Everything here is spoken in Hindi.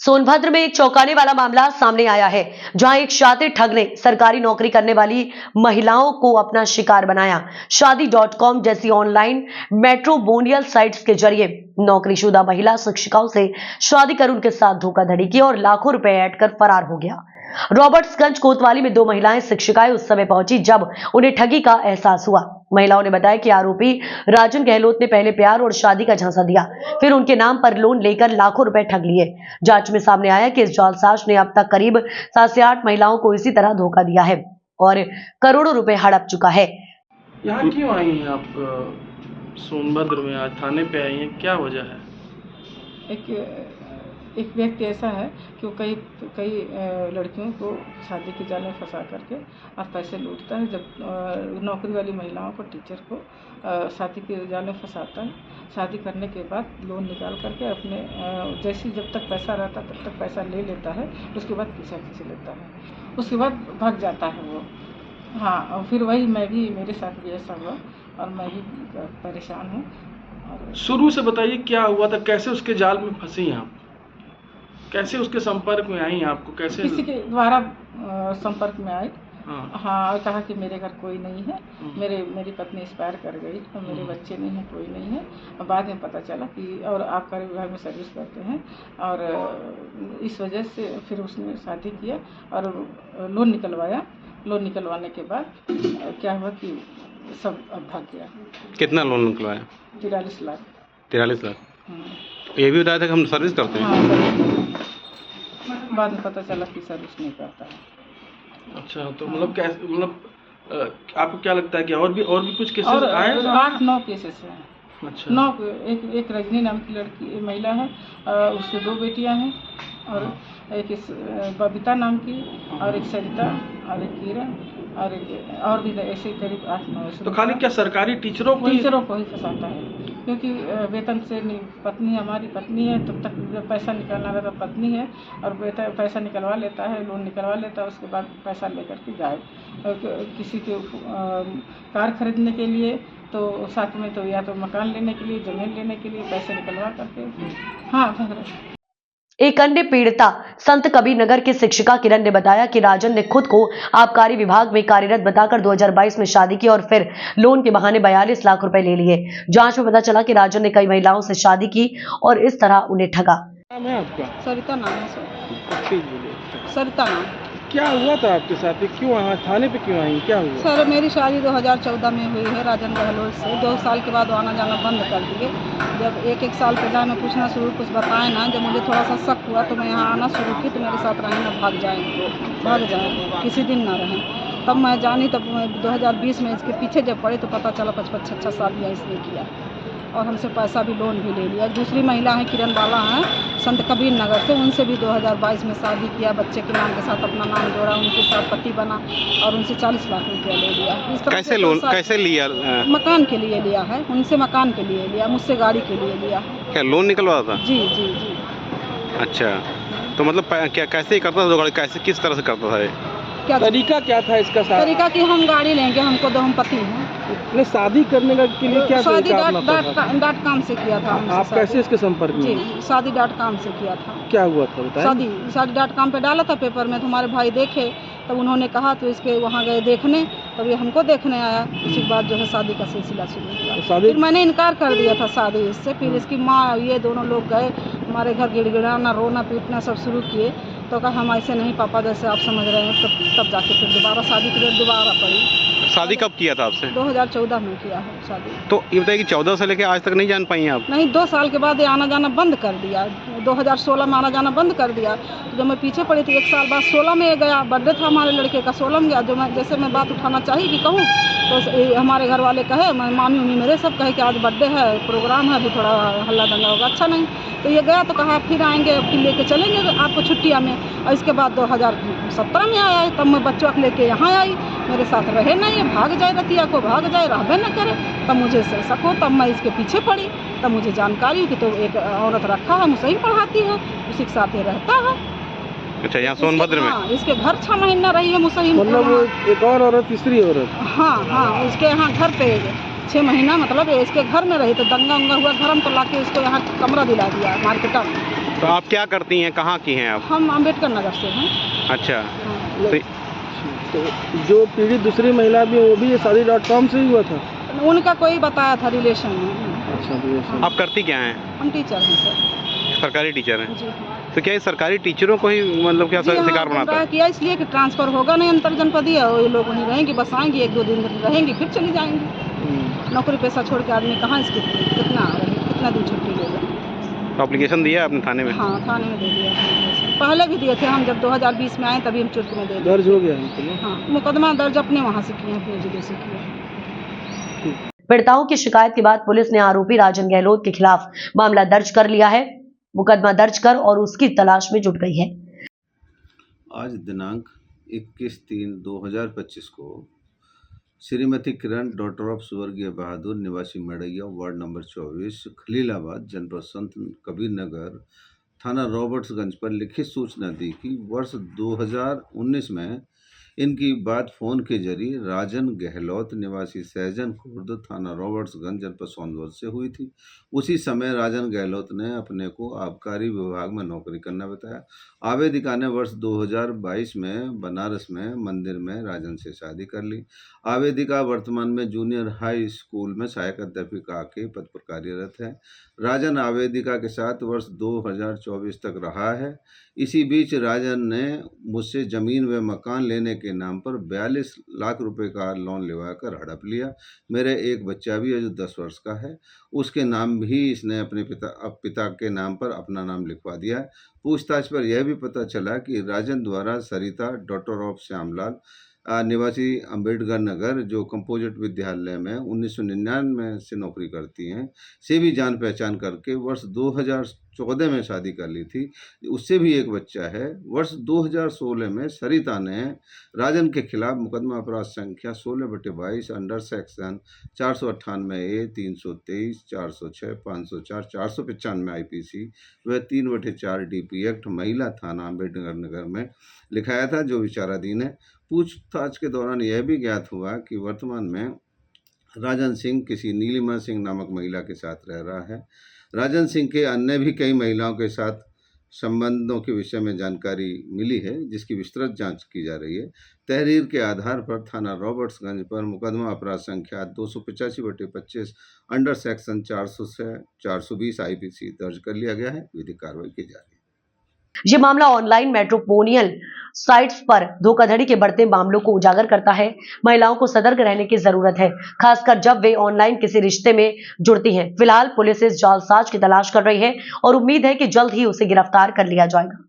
सोनभद्र में एक चौंकाने वाला मामला सामने आया है, जहां एक शातिर ठग ने सरकारी नौकरी करने वाली महिलाओं को अपना शिकार बनाया। शादी.com जैसी ऑनलाइन मैट्रिमोनियल साइट्स के जरिए नौकरीशुदा महिला शिक्षिकाओं से शादी कर उनके साथ धोखाधड़ी की और लाखों रुपए ऐड कर फरार हो गया। रॉबर्ट्सगंज कोतवाली में 2 महिलाएं शिक्षिकाएं उस समय पहुंची जब उन्हें ठगी का एहसास हुआ। महिलाओं ने बताया कि आरोपी राजन गहलोत ने पहले प्यार और शादी का झांसा दिया, फिर उनके नाम पर लोन लेकर लाखों रुपए ठग लिए। जांच में सामने आया कि इस जालसाज ने अब तक करीब 7 से 8 महिलाओं को इसी तरह धोखा दिया है और करोड़ों रुपए हड़प चुका है। यहाँ क्यों आई हैं आप? सोनभद्र में आज थाने पे आई हैं, क्या वजह है? एक व्यक्ति ऐसा है कि वो कई लड़कियों को शादी के जाल में फंसा करके और पैसे लूटता है। जब नौकरी वाली महिलाओं को, टीचर को शादी के जाल में फंसाता है। शादी करने के बाद लोन निकाल करके अपने जैसे जब तक पैसा रहता तब तक पैसा ले लेता है, उसके बाद पीछा खींच लेता है, उसके बाद भाग जाता है वो। हाँ, और फिर वही मेरे साथ भी ऐसा हुआ और मैं भी परेशान हूँ। शुरू से बताइए क्या हुआ था, कैसे उसके जाल में फंसी आप, कैसे उसके संपर्क में आई? आपको कैसे? किसी के द्वारा संपर्क में आई। हाँ, और कहा कि मेरे घर कोई नहीं है, मेरी पत्नी एक्सपायर कर गई और मेरे बच्चे नहीं हैं, कोई नहीं है। और बाद में पता चला कि और आप कर विभाग में सर्विस करते हैं और इस वजह से फिर उसने शादी किया और लोन निकलवाया। लोन निकलवाने के बाद क्या हुआ कि सब अब भाग गया। कितना लोन निकलवाया? 43 लाख। 43 लाख। ये भी बताया था कि हम सर्विस करते हैं। हाँ, बाद में पता चला कि सर्विस नहीं करता है। अच्छा, तो मतलब कैसे, मतलब आपको क्या लगता है कि और भी कुछ केसेस आए? 8-9 केसेस हैं। अच्छा। 9। एक रजनी नाम की लड़की महिला है, उससे 2 बेटियां हैं और एक बबीता नाम की और एक सरिता और एक किरण और भी ऐसे करीब 8-9। तो खाली क्या सरकारी टीचरों को ही फंसाता है? क्योंकि वेतन से पत्नी, हमारी पत्नी है, तब तक जब पैसा निकालना रहता पत्नी है और पैसा निकलवा लेता है, लोन निकलवा लेता है, उसके बाद पैसा लेकर के गायब। किसी के कार खरीदने के लिए तो साथ में तो या तो मकान लेने के लिए, जमीन लेने के लिए पैसे निकलवा करके हाँ। एक अन्य पीड़िता संत कबीर नगर की शिक्षिका किरण ने बताया कि राजन ने खुद को आबकारी विभाग में कार्यरत बताकर 2022 में शादी की और फिर लोन के बहाने 42 लाख रुपए ले लिए। जांच में पता चला कि राजन ने कई महिलाओं से शादी की और इस तरह उन्हें ठगा। नाम है आपका? सरिता नाम है सर। सरिता नाम। क्या हुआ था आपके साथ? क्यों यहाँ थाने पे क्यों आई? क्या हुआ? सर, मेरी शादी 2014 में हुई है राजन गहलोत से। 2 साल के बाद आना जाना बंद कर दिए। जब एक साल पहले मैं पूछना शुरू, कुछ बताए ना, जब मुझे थोड़ा सा शक हुआ तो मैं यहाँ आना शुरू की तो मेरे साथ रहें ना भाग जाए, किसी दिन ना रहें। तब मैं जानी, तब 2020 में इसके पीछे जब पड़े तो पता चला 55-56 साल इसने किया और हमसे पैसा भी, लोन भी ले लिया। दूसरी महिला है किरण वाला है संत कबीर नगर से, उनसे भी 2022 में शादी किया, बच्चे के नाम के साथ अपना नाम जोड़ा, उनके साथ पति बना और उनसे 40 लाख रुपया ले लिया। इस तरह कैसे लोन कैसे लिया? मकान के लिए लिया है, उनसे मकान के लिए लिया, मुझसे गाड़ी के लिए लिया। क्या लोन निकलवा था? जी। अच्छा, तो मतलब क्या कैसे करता था? कैसे, किस तरह से करता था? क्या तरीका क्या था इसका? तरीका कि हम गाड़ी लेंगे, हमको दो, हम पति हैं। ने शादी करने का के लिए क्या शादी .com से किया था। आप कैसे इसके संपर्क में? जी, शादी.com से किया था। क्या हुआ था बताइए? शादी.com पे डाला था पेपर में, तुम्हारे भाई देखे तब उन्होंने कहा तो इसके वहाँ गए देखने, तब ये हमको देखने आया। उसी बाद जो है शादी का सिलसिला शुरू हुआ। फिर मैंने इनकार कर दिया था शादी इससे। फिर इसकी माँ, ये दोनों लोग गए हमारे घर, गिड़गिड़ाना, रोना पीटना सब शुरू किए। तो कहा हम ऐसे नहीं पापा, जैसे आप समझ रहे हैं। तब जाके फिर दोबारा शादी के लिए दोबारा पड़ी। शादी कब किया था आपसे? 2014 में किया है शादी। तो ये बताइए कि 14 से लेकर आज तक नहीं जान पाई आप? नहीं, 2 साल के बाद ये आना जाना बंद कर दिया। 2016 में आना जाना बंद कर दिया। तो जब मैं पीछे पड़ी थी 1 साल बाद 16 में ये गया। बर्थडे था हमारे लड़के का, 16 में गया। जो मैं जैसे मैं बात उठाना चाहिए कि कहूँ तो हमारे घर वाले कहे, मामी उमी मेरे सब कहे कि आज बर्थडे है, प्रोग्राम है, अभी थोड़ा हल्ला दंगा होगा, अच्छा नहीं। तो ये गया तो कहा फिर आएंगे, फिर लेके चलेंगे आपको छुट्टियाँ में। और इसके बाद 2017 में आया, तब मैं बच्चों को लेके यहाँ आई। मेरे साथ रहे नहीं, भाग जाए, रतिया को भाग जाए, रहबे न करे। तब मुझे शक हो, तब मैं इसके पीछे पड़ी। तब मुझे जानकारी हुई कि तो एक औरत रखा है, मुझे ही पढ़ाती है, उसी के साथ ये रहता है। अच्छा, यहाँ सोनभद्र में? हाँ, इसके घर 6 महीना रही है मुसही। मतलब एक और औरत, तीसरी औरत? हाँ, इसके यहाँ घर पे 6 महीना, मतलब इसके घर में रही। तो दंगा उंगा हुआ घर में, तो लाके इसको यहाँ कमरा दिला दिया मार्केट में। तो आप क्या करती हैं, कहाँ की हैं आप? हम अम्बेडकर नगर से हैं। अच्छा, हाँ। तो तो जो पीड़ित दूसरी महिला भी वो भी ये शादी.com से ही हुआ था? उनका कोई बताया था रिलेशन में। अच्छा, तो ये आप करती क्या हैं? हम टीचर हैं सर। सरकारी टीचर हैं? जी हाँ। तो क्या ये सरकारी टीचरों को ही मतलब क्या जी हाँ, शिकार बनाता है? किया इसलिए कि ट्रांसफर होगा नहीं अंतर जनपदीय, और ये लोग वहीं रहेंगी, बस आएंगी 1-2 दिन रहेंगी फिर चली जाएंगी। नौकरी पैसा छोड़ के आदमी कहाँ इसके कितना दिन छुट्टी लेगा। तो एप्लीकेशन दिया आपने थाने में? हाँ, थाने में दे दिया। पहले भी दिए थे हम, जब 2020 में आए तभी हम चुर्क में दे दिए। दर्ज हो गया है? हाँ, मुकदमा दर्ज अपने वहाँ से किए, अपने जिले से किए। पीड़िताओं की शिकायत के बाद पुलिस ने आरोपी राजन गहलोत के खिलाफ मामला दर्ज कर लिया है। मुकदमा दर्ज कर और उसकी तलाश में जुट गई है। आज दिनांक 21/3/2025 को श्रीमती किरण डॉटर ऑफ स्वर्गीय बहादुर निवासी मड़ैया वार्ड नंबर 24 खलीलाबाद जनपद संत कबीर नगर थाना रॉबर्ट्सगंज पर लिखित सूचना दी कि वर्ष 2019 में इनकी बात फ़ोन के जरिए राजन गहलोत निवासी सहजन खुर्द थाना रॉबर्ट्सगंज जनपद सोनभद्र से हुई थी। उसी समय राजन गहलोत ने अपने को आबकारी विभाग में नौकरी करना बताया। आवेदिका ने वर्ष 2022 में बनारस में मंदिर में राजन से शादी कर ली। आवेदिका वर्तमान में जूनियर हाई स्कूल में सहायक अध्यापिका के पद पर कार्यरत है। राजन आवेदिका के साथ वर्ष 2024 तक रहा है। इसी बीच राजन ने मुझसे ज़मीन व मकान लेने के नाम पर 42 लाख रुपए का लोन लेवाकर हड़प लिया। मेरे एक बच्चा भी है जो 10 वर्ष का है, उसके नाम भी इसने अपने पिता के नाम पर अपना नाम लिखवा दिया है। पूछताछ पर यह भी पता चला कि राजन द्वारा सरिता डॉटर ऑफ श्यामलाल निवासी अम्बेडकर नगर जो कंपोजिट विद्यालय में 1999 से नौकरी करती हैं से भी जान पहचान करके वर्ष 2014 में शादी कर ली थी। उससे भी एक बच्चा है। वर्ष 2016 में सरिता ने राजन के खिलाफ मुकदमा अपराध संख्या 16/22 अंडर सेक्शन 498A 323 406 504 495 IPC व 3/4 DP एक्ट महिला थाना अम्बेडकर नगर में लिखाया था, जो विचाराधीन है। पूछताछ के दौरान यह भी ज्ञात हुआ कि वर्तमान में राजन सिंह किसी नीलिमा सिंह नामक महिला के साथ रह रहा है। राजन सिंह के अन्य भी कई महिलाओं के साथ संबंधों के विषय में जानकारी मिली है, जिसकी विस्तृत जांच की जा रही है। तहरीर के आधार पर थाना रॉबर्ट्सगंज पर मुकदमा अपराध संख्या 285/25 अंडर सेक्शन 400 से 420 IPC दर्ज कर लिया गया है। विधिक कार्रवाई की जा रही है। ये मामला ऑनलाइन मेट्रोपोनियल साइट्स पर धोखाधड़ी के बढ़ते मामलों को उजागर करता है। महिलाओं को सतर्क रहने की जरूरत है, खासकर जब वे ऑनलाइन किसी रिश्ते में जुड़ती हैं। फिलहाल पुलिस इस जालसाज की तलाश कर रही है और उम्मीद है कि जल्द ही उसे गिरफ्तार कर लिया जाएगा।